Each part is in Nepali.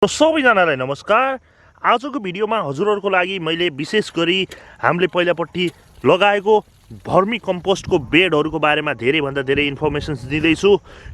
सबैजनालाई नमस्कार। आजको भिडियोमा हजुरहरूको लागि मैले विशेष गरी हामीले पहिलापट्टि लगाएको भर्मी कम्पोस्टको बेडहरूको बारेमा धेरैभन्दा धेरै इन्फर्मेसन्स दिँदैछु।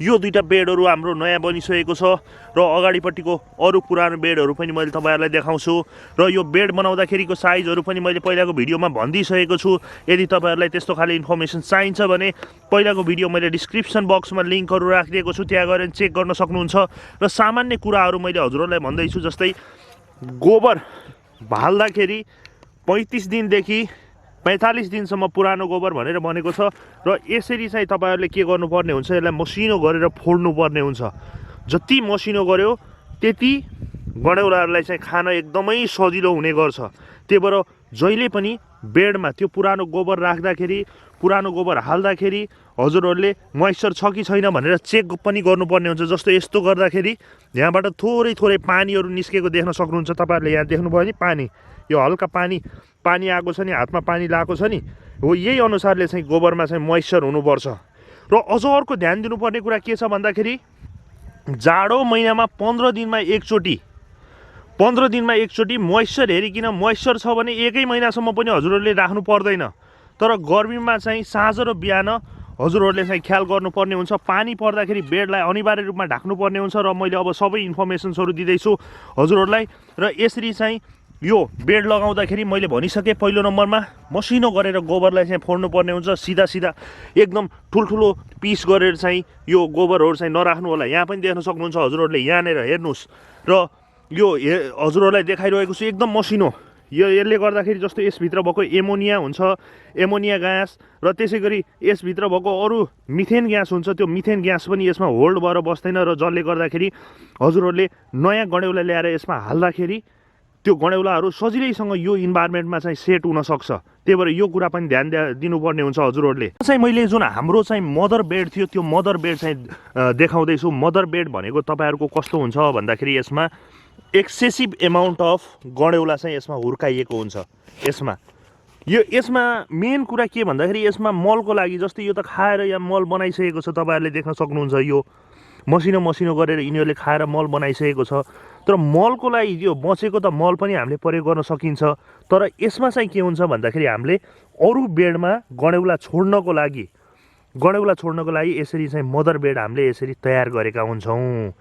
यो दुईटा बेडहरू हाम्रो नयाँ बनिसकेको छ र अगाडिपट्टिको अरू पुरानो बेडहरू पनि मैले तपाईहरुलाई देखाउँछु र यो बेड बनाउँदाखेरिको साइजहरू पनि मैले पहिलाको भिडियोमा भनिदिइसकेको छु। यदि तपाईहरुलाई त्यस्तो खाले इन्फर्मेसन चाहिन्छ भने पहिलाको भिडियो मैले डिस्क्रिप्सन बक्समा लिङ्कहरू राखिदिएको छु, त्यहाँ गएर चेक गर्न सक्नुहुन्छ। र सामान्य कुराहरू मैले हजुरहरूलाई भन्दैछु, जस्तै गोबर भाल्दाखेरि 35 दिनदेखि 45 दिनसम्म पुरानो गोबर भनेर भनेको छ र यसरी चाहिँ तपाईहरुले के गर्नुपर्ने हुन्छ, यसलाई मसिनो गरेर फोड्नु पर्ने हुन्छ। जति मसिनो गर्यो त्यति गडेउलाहरूलाई चाहिँ खान एकदमै सजिलो हुने गर्छ। त्यही भएर जहिले पनि बेडमा त्यो पुरानो गोबर राख्दाखेरि, पुरानो गोबर हाल्दाखेरि हजुरहरूले मोइस्चर छ कि छैन भनेर चेक पनि गर्नुपर्ने हुन्छ। जस्तो यस्तो गर्दाखेरि यहाँबाट थोरै थोरै पानीहरू निस्केको देख्न सक्नुहुन्छ। तपाईहरुले यहाँ देख्नुभयो नि पानी, यो हल्का पानी आएको छ नि, हातमा पानी लागेको छ नि, हो यही अनुसारले चाहिँ गोबरमा चाहिँ मोइस्चर हुनुपर्छ। र अझ अर्को ध्यान दिनुपर्ने कुरा के छ भन्दाखेरि जाडो महिनामा 15 दिनमा एकचोटि मोइस्चर हेरिकिन, मोइस्चर छ भने एकै महिनासम्म पनि हजुरहरूले राख्नु पर्दैन। तर गर्मीमा चाहिँ साँझ र बिहान हजुरहरूले चाहिँ ख्याल गर्नुपर्ने हुन्छ। पानी पर्दाखेरि बेडलाई अनिवार्य रूपमा ढाक्नुपर्ने हुन्छ र मैले अब सबै इन्फर्मेसन्सहरू दिँदैछु हजुरहरूलाई। र यसरी चाहिँ यो बेड लगाउँदाखेरि मैले भनिसकेँ, पहिलो नम्बरमा मसिनो गरेर गोबरलाई चाहिँ फोड्नुपर्ने हुन्छ। सिधा एकदम ठुल्ठुलो पिस गरेर चाहिँ यो गोबरहरू चाहिँ नराख्नु होला। यहाँ पनि देख्न सक्नुहुन्छ हजुरहरूले, यहाँनिर हेर्नुहोस्। र यो हजुरहरूलाई देखाइरहेको छु एकदम मसिनो। यसले गर्दाखेरि जस्तो यसभित्र भएको एमोनिया हुन्छ, एमोनिया ग्यास, र त्यसै गरी यसभित्र भएको अरू मिथेन ग्यास हुन्छ, त्यो मिथेन ग्यास पनि यसमा होल्ड भएर बस्दैन र जसले गर्दाखेरि हजुरहरूले नयाँ गडेउला ल्याएर यसमा हाल्दाखेरि त्यो गडेउलाहरू सजिलैसँग यो इन्भाइरोमेन्टमा चाहिँ सेट हुन सक्छ। त्यही भएर यो कुरा पनि ध्यान दिनुपर्ने हुन्छ हजुरहरूले। चाहिँ मैले जुन हाम्रो चाहिँ मदर बेड थियो त्यो मदर बेड चाहिँ देखाउँदैछु। मदर बेड भनेको तपाईँहरूको कस्तो हुन्छ भन्दाखेरि यसमा एक्सेसिभ एमाउन्ट अफ गडेउला चाहिँ यसमा हुर्काइएको हुन्छ। यसमा मेन कुरा के भन्दाखेरि यसमा मलको लागि, जस्तै यो त खाएर यहाँ मल बनाइसकेको छ, तपाईँहरूले देख्न सक्नुहुन्छ। यो मसिनो गरेर यिनीहरूले खाएर मल बनाइसकेको छ। तर मलको लागि यो बचेको त मल पनि हामीले प्रयोग गर्न सकिन्छ। तर यसमा चाहिँ के हुन्छ भन्दाखेरि हामीले अरू बेडमा गडेउला छोड्नको लागि यसरी चाहिँ मदर बेड हामीले यसरी तयार गरेका हुन्छौँ।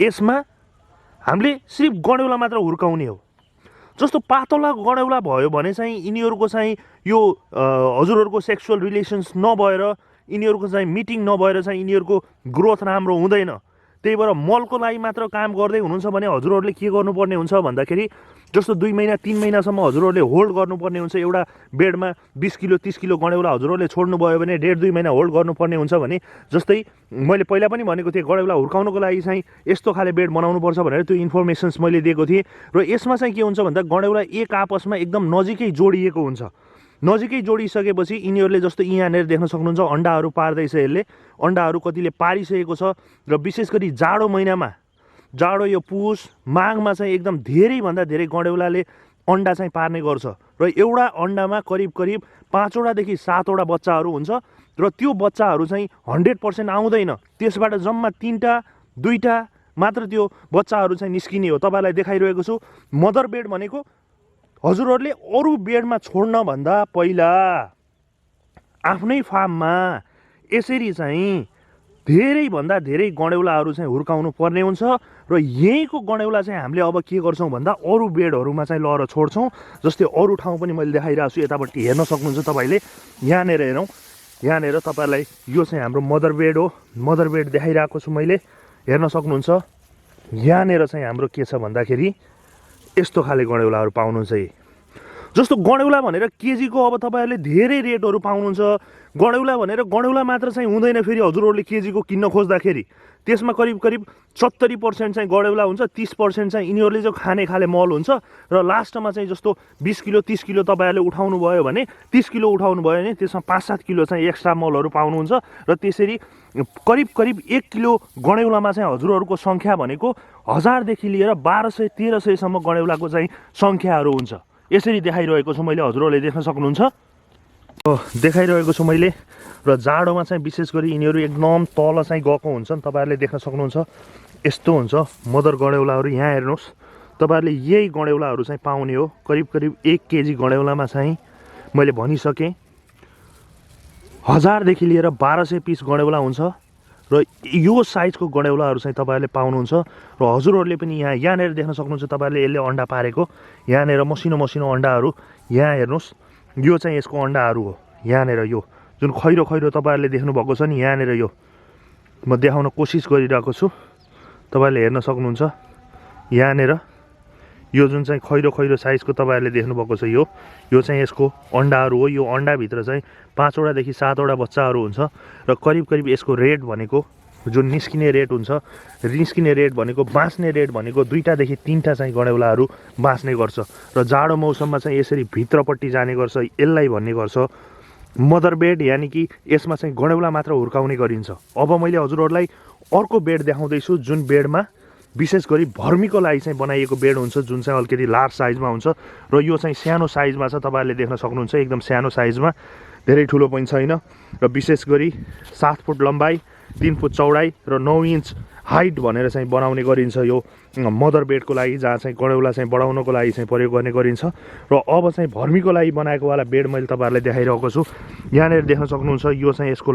यसमा हामीले सिर्फ गडेउला मात्र हुर्काउने हो। जस्तो पातला गडेउला भयो भने चाहिँ यिनीहरूको चाहिँ यो हजुरहरूको सेक्सुअल रिलेसन्स नभएर, यिनीहरूको चाहिँ मिटिङ नभएर चाहिँ यिनीहरूको ग्रोथ राम्रो हुँदैन। त्यही भएर मलको लागि मात्र काम गर्दै हुनुहुन्छ भने हजुरहरूले के गर्नुपर्ने हुन्छ भन्दाखेरि जस्तो 2 महिना 3 महिनासम्म हजुरहरूले होल्ड गर्नुपर्ने हुन्छ। एउटा बेडमा 20 किलो 30 किलो गडेउला हजुरहरूले छोड्नुभयो भने 1.5-2 महिना होल्ड गर्नुपर्ने हुन्छ। भने जस्तै मैले पहिला पनि भनेको थिएँ, गडेउला हुर्काउनको लागि चाहिँ यस्तो खाले बेड बनाउनुपर्छ भनेर त्यो इन्फर्मेसन्स मैले दिएको थिएँ। र यसमा चाहिँ के हुन्छ भन्दा गडेउला एक आपसमा एकदम नजिकै जोडिएको हुन्छ। नजिकै जोडिसकेपछि यिनीहरूले जस्तो यहाँनिर देख्न सक्नुहुन्छ अन्डाहरू पार्दैछ। यसले अन्डाहरू कतिले पारिसकेको छ। र विशेष गरी जाडो महिनामा, जाडो यो पुस माघमा चाहिँ एकदम धेरैभन्दा धेरै गडेउलाले अन्डा चाहिँ पार्ने गर्छ। र एउटा अन्डामा करिब 5वटादेखि 7वटा बच्चाहरू हुन्छ। र त्यो बच्चाहरू चाहिँ 100% आउँदैन, त्यसबाट जम्मा 3टा 2टा मात्र त्यो बच्चाहरू चाहिँ निस्किने हो। तपाईँलाई देखाइरहेको छु। मदर बेड भनेको हजुरहरूले अरू बेडमा छोड्नभन्दा पहिला आफ्नै फार्ममा यसरी चाहिँ धेरैभन्दा धेरै गडेउलाहरू चाहिँ हुर्काउनु पर्ने हुन्छ। र यहीँको गडेउला चाहिँ हामीले अब के गर्छौँ भन्दा अरू बेडहरूमा चाहिँ लगेर छोड्छौँ। जस्तै अरू ठाउँ पनि मैले देखाइरहेको छु, यतापट्टि हेर्न सक्नुहुन्छ तपाईँले। यहाँनिर हेरौँ, यहाँनिर तपाईँलाई यो चाहिँ हाम्रो मदर बेड हो। मदर बेड देखाइरहेको छु मैले, हेर्न सक्नुहुन्छ। यहाँनिर चाहिँ हाम्रो के छ भन्दाखेरि यस्तो खाले गडेउलाहरू पाउनुहुन्छ। जस्तो गडेउला भनेर केजीको अब तपाईँहरूले धेरै रेटहरू पाउनुहुन्छ। गडेउला भनेर गडेउला मात्र चाहिँ हुँदैन, फेरि हजुरहरूले केजीको किन्न खोज्दाखेरि त्यसमा करिब 70% चाहिँ गडेउला हुन्छ, 30% चाहिँ यिनीहरूले जो खाने खाले मल हुन्छ। र लास्टमा चाहिँ जस्तो 20 किलो 30 किलो तपाईँहरूले उठाउनु भयो भने, 30 किलो उठाउनु भयो भने त्यसमा 5-7 किलो चाहिँ एक्स्ट्रा मलहरू पाउनुहुन्छ। र त्यसरी करिब 1 किलो गडेउलामा चाहिँ हजुरहरूको सङ्ख्या भनेको 1000देखि लिएर 1200-1300सम्म गडेउलाको चाहिँ सङ्ख्याहरू हुन्छ। यसरी देखाइरहेको छु मैले, हजुरहरूले देख्न सक्नुहुन्छ। देखाइरहेको छु मैले। र जाडोमा चाहिँ विशेष गरी यिनीहरू एकदम तल चाहिँ गएको हुन्छन्, तपाईँहरूले देख्न सक्नुहुन्छ। यस्तो हुन्छ मदर गडेउलाहरू। यहाँ हेर्नुहोस् तपाईँहरूले यही गडेउलाहरू चाहिँ पाउने हो। करिब करिब 1 केजी गडेउलामा चाहिँ मैले भनिसकेँ 1000 देखि लिएर 1200 पिस गडेउला हुन्छ र यो साइजको गडेउलाहरू चाहिँ तपाईँहरूले पाउनुहुन्छ। र हजुरहरूले पनि यहाँनिर देख्न सक्नुहुन्छ तपाईँहरूले यसले अन्डा पारेको। यहाँनिर मसिनो मसिनो अन्डाहरू यहाँ हेर्नुहोस्, यो चाहिँ यसको अन्डाहरू हो। यहाँनिर यो जुन खैरो खैरो तपाईँहरूले देख्नुभएको छ नि, यहाँनिर यो म देखाउन कोसिस गरिरहेको छु, तपाईँहरूले हेर्न सक्नुहुन्छ। यहाँनिर यो जुन चाहिँ खैरो खैरो साइजको तपाईँहरूले देख्नुभएको छ यो चाहिँ यसको अन्डाहरू हो। यो अन्डाभित्र चाहिँ 5 वटादेखि 7 वटा बच्चाहरू हुन्छ र करिब करिब यसको रेट भनेको जुन निस्किने रेट हुन्छ, निस्किने रेट भनेको बाँच्ने रेट भनेको 2टादेखि 3टा चाहिँ गडेउलाहरू बाँच्ने गर्छ र जाडो मौसममा चाहिँ यसरी भित्रपट्टि जाने गर्छ। यसलाई भन्ने गर्छ मदर बेड, यानि कि यसमा चाहिँ गडेउला मात्र हुर्काउने गरिन्छ। अब मैले हजुरहरूलाई अर्को बेड देखाउँदैछु जुन बेडमा विशेष गरी भर्मीको लागि चाहिँ बनाइएको बेड हुन्छ, जुन चाहिँ अलिकति लार्ज साइजमा हुन्छ र यो चाहिँ सानो साइजमा छ। तपाईँहरूले देख्न सक्नुहुन्छ एकदम सानो साइजमा, धेरै ठुलो पनि छैन र विशेष गरी 7 फुट लम्बाइ, 3 फुट चौडाइ र 9 इन्च हाइट भनेर चाहिँ बनाउने गरिन्छ यो मदर बेडको लागि, जहाँ चाहिँ गडेउला चाहिँ बढाउनको लागि चाहिँ प्रयोग गर्ने गरिन्छ। र अब चाहिँ भर्मीको लागि बनाएको वाला बेड मैले तपाईँहरूलाई देखाइरहेको छु। यहाँनिर देख्न सक्नुहुन्छ यो चाहिँ यसको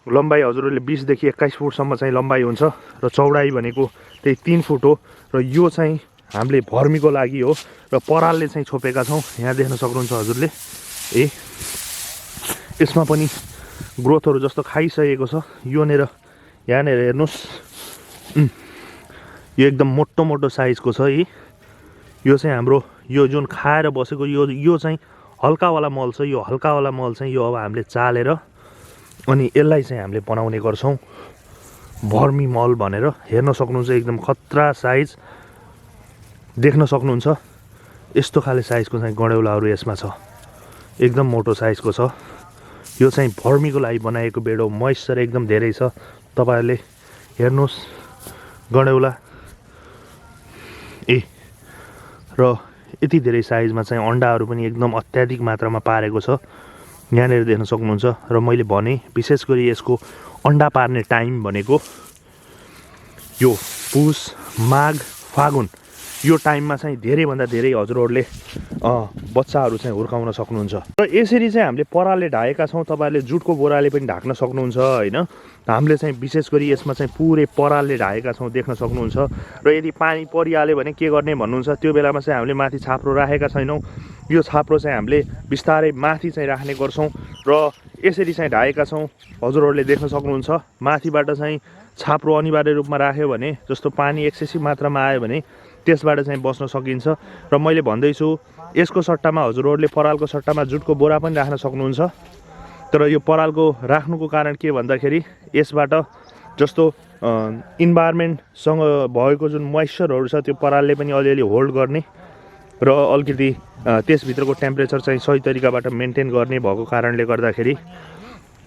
लम्बाइ हजुरहरूले 20 देखि 21 फुटसम्म चाहिँ लम्बाइ हुन्छ र चौडाइ भनेको त्यही 3 फुट हो र यो चाहिँ हामीले भर्मीको लागि हो र परालले चाहिँ छोपेका छौँ। यहाँ देख्न सक्नुहुन्छ हजुरले, यसमा पनि ग्रोथहरू जस्तो खाइसकेको छ। यहाँनिर हेर्नुहोस्, यो एकदम मोटो मोटो साइजको छ। यो चाहिँ हाम्रो यो जुन खाएर बसेको यो चाहिँ हल्कावाला मल छ। यो हल्कावाला मल चाहिँ यो अब हामीले चालेर अनि यसलाई चाहिँ हामीले बनाउने गर्छौँ भर्मी मल भनेर। हेर्न सक्नुहुन्छ एकदम खतरा साइज देख्न सक्नुहुन्छ। यस्तो खाले साइजको चाहिँ गडेउलाहरू यसमा छ, एकदम मोटो साइजको छ। यो चाहिँ भर्मीको लागि बनाएको बेड हो। मोइस्चर एकदम धेरै छ। तपाईँहरूले हेर्नुहोस् गडेउला र यति धेरै साइजमा चाहिँ अन्डाहरू पनि एकदम अत्याधिक मात्रामा पारेको छ। यहाँनिर देख्न सक्नुहुन्छ। र मैले भने विशेष गरी यसको अन्डा पार्ने टाइम भनेको यो पुस, माघ, फागुन यो टाइममा चाहिँ धेरैभन्दा धेरै हजुरहरूले बच्चाहरू चाहिँ हुर्काउन सक्नुहुन्छ। र यसरी चाहिँ हामीले परालले ढाकेका छौँ। तपाईँहरूले जुटको बोराले पनि ढाक्न सक्नुहुन्छ होइन। हामीले चाहिँ विशेष गरी यसमा चाहिँ पुरै परालले ढाकेका छौँ, देख्न सक्नुहुन्छ। र यदि पानी परिहाल्यो भने के गर्ने भन्नुहुन्छ, त्यो बेलामा चाहिँ हामीले माथि छाप्रो राखेका छैनौँ। यो छाप्रो चाहिँ हामीले बिस्तारै माथि चाहिँ राख्ने गर्छौँ र यसरी चाहिँ ढाकेका छौँ। हजुरहरूले देख्न सक्नुहुन्छ माथिबाट चाहिँ छाप्रो अनिवार्य रूपमा राख्यो भने, जस्तो पानी एक्सेसिभ मात्रामा आयो भने त्यसबाट चाहिँ बस्न सकिन्छ। र मैले भन्दैछु यसको सट्टामा हजुरहरूले परालको सट्टामा जुटको बोरा पनि राख्न सक्नुहुन्छ। तर यो परालको राख्नुको कारण के भन्दाखेरि यसबाट जस्तो इन्भाइरोमेन्टसँग भएको जुन मोइस्चरहरू छ त्यो परालले पनि अलिअलि होल्ड गर्ने र अलिकति त्यसभित्रको टेम्परेचर चाहिँ सही तरिकाबाट मेन्टेन गर्ने भएको कारणले गर्दाखेरि।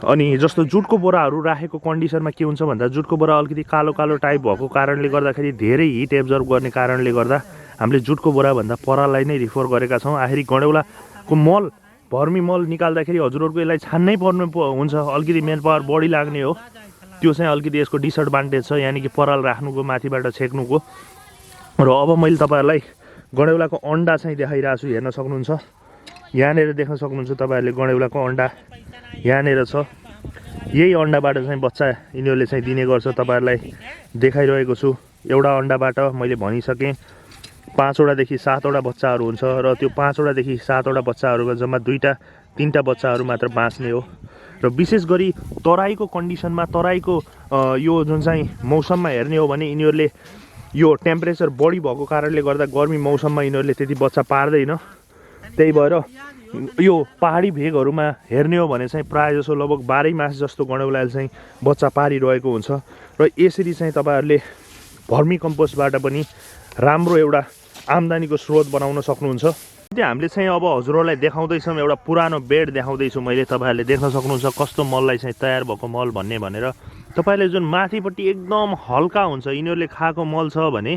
अनि जस्तो जुटको बोराहरू राखेको कन्डिसनमा के हुन्छ भन्दा जुटको बोरा अलिकति कालो कालो टाइप भएको कारणले गर्दाखेरि धेरै हिट एब्जर्भ गर्ने कारणले गर्दा हामीले जुटको बोराभन्दा पराललाई नै रिफर गरेका छौँ। आखिरी गडेउलाको मल भर्मी मल निकाल्दाखेरि हजुरहरूको यसलाई छान्नै पर्नु हुन्छ, अलिकति मेन पावर बढी लाग्ने हो। त्यो चाहिँ अलिकति यसको डिसएडभान्टेज छ, यानि कि पराल राख्नुको माथिबाट छेक्नुको। र अब मैले तपाईँहरूलाई गडेउलाको अन्डा चाहिँ देखाइरहेको छु, हेर्न सक्नुहुन्छ। यहाँनिर देख्न सक्नुहुन्छ तपाईँहरूले गडेउलाको अन्डा यहाँनिर छ। यही अन्डाबाट चाहिँ बच्चा यिनीहरूले चाहिँ दिने गर्छ। तपाईँहरूलाई देखाइरहेको छु। एउटा अन्डाबाट मैले भनिसकेँ 5 वटादेखि 7 वटा बच्चाहरू हुन्छ र त्यो 5 वटादेखि 7 वटा बच्चाहरूमा जम्मा 2-3टा बच्चाहरू मात्र बाँच्ने हो। र विशेष गरी तराईको कन्डिसनमा, तराईको यो जुन चाहिँ मौसममा हेर्ने हो भने यिनीहरूले यो टेम्परेचर बढी भएको कारणले गर्दा गर्मी मौसममा यिनीहरूले त्यति बच्चा पार्दैन। त्यही भएर यो पहाडी भेगहरूमा हेर्ने हो भने चाहिँ प्रायः जसो लगभग 12 मास जस्तो गडेउलाले चाहिँ बच्चा पारिरहेको हुन्छ। र यसरी चाहिँ तपाईँहरूले भर्मी कम्पोस्टबाट पनि राम्रो एउटा आम्दानीको स्रोत बनाउन सक्नुहुन्छ। हामीले चाहिँ अब हजुरहरूलाई देखाउँदैछौँ एउटा पुरानो बेड देखाउँदैछु मैले। तपाईँहरूले देख्न सक्नुहुन्छ कस्तो मललाई चाहिँ तयार भएको मल भनेर। तपाईँहरूले जुन माथिपट्टि एकदम हल्का हुन्छ, यिनीहरूले खाएको मल छ भने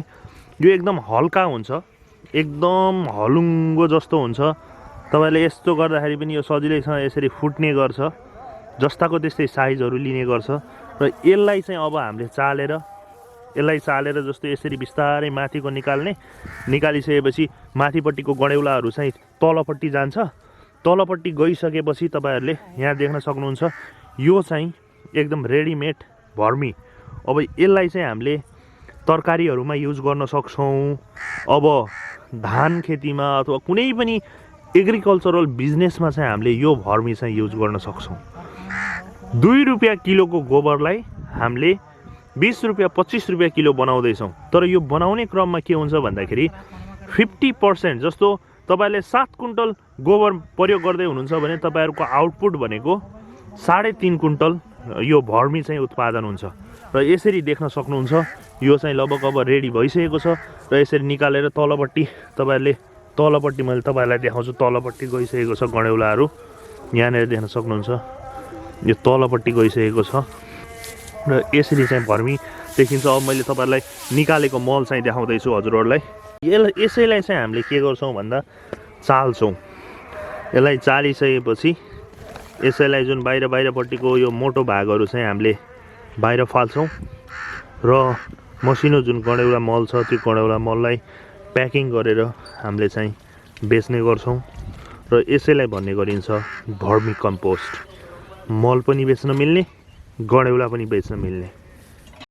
यो एकदम हल्का हुन्छ, एकदम हलुङ्गो जस्तो हुन्छ। तपाईँले यस्तो गर्दाखेरि पनि यो सजिलैसँग यसरी फुट्ने गर्छ, जस्ताको त्यस्तै साइजहरू लिने गर्छ। र यसलाई चाहिँ अब हामीले चालेर यसलाई चालेर जस्तो यसरी बिस्तारै माथिको निकालिसकेपछि माथिपट्टिको गडेउलाहरू चाहिँ तलपट्टि जान्छ। तलपट्टि गइसकेपछि तपाईँहरूले यहाँ देख्न सक्नुहुन्छ यो चाहिँ एकदम रेडिमेड भर्मी। अब यसलाई चाहिँ हामीले तरकारीहरूमा युज गर्न सक्छौँ। अब धान खेतीमा अथवा कुनै पनि एग्रिकल्चरल बिजनेसमा चाहिँ हामीले यो भर्मी चाहिँ युज गर्न सक्छौँ। 2 रुपियाँ किलोको गोबरलाई हामीले 20 रुपियाँ 25 रुपियाँ किलो बनाउँदैछौँ। तर यो बनाउने क्रममा के हुन्छ भन्दाखेरि 50% जस्तो तपाईँले 7 कुन्टल गोबर प्रयोग गर्दै हुनुहुन्छ भने तपाईँहरूको आउटपुट भनेको 3.5 कुन्टल यो भर्मी चाहिँ उत्पादन हुन्छ। र यसरी देख्न सक्नुहुन्छ यो चाहिँ लगभग अब रेडी भइसकेको छ। र यसरी निकालेर तलपट्टि तपाईँहरूले तलपट्टि मैले तपाईँलाई देखाउँछु तलपट्टि गइसकेको छ गडेउलाहरू यहाँनिर देख्न सक्नुहुन्छ यो तलपट्टि गइसकेको छ। र यसरी चाहिँ भर्मी देखिन्छ। अब मैले तपाईँहरूलाई निकालेको मल चाहिँ देखाउँदैछु हजुरहरूलाई। यसैलाई चाहिँ हामीले के गर्छौँ भन्दा चाल्छौँ। यसलाई चालिसकेपछि यसैलाई जुन बाहिरपट्टिको यो मोटो भागहरू चाहिँ हामीले बाहिर फाल्छौँ र मसिनो जुन गडेउला मल छ त्यो गडेउला मललाई प्याकिङ गरेर हामीले चाहिँ बेच्ने गर्छौँ। र यसैलाई भन्ने गरिन्छ भर्मी कम्पोस्ट। मल पनि बेच्न मिल्ने, गडेउला पनि बेच्न मिल्ने।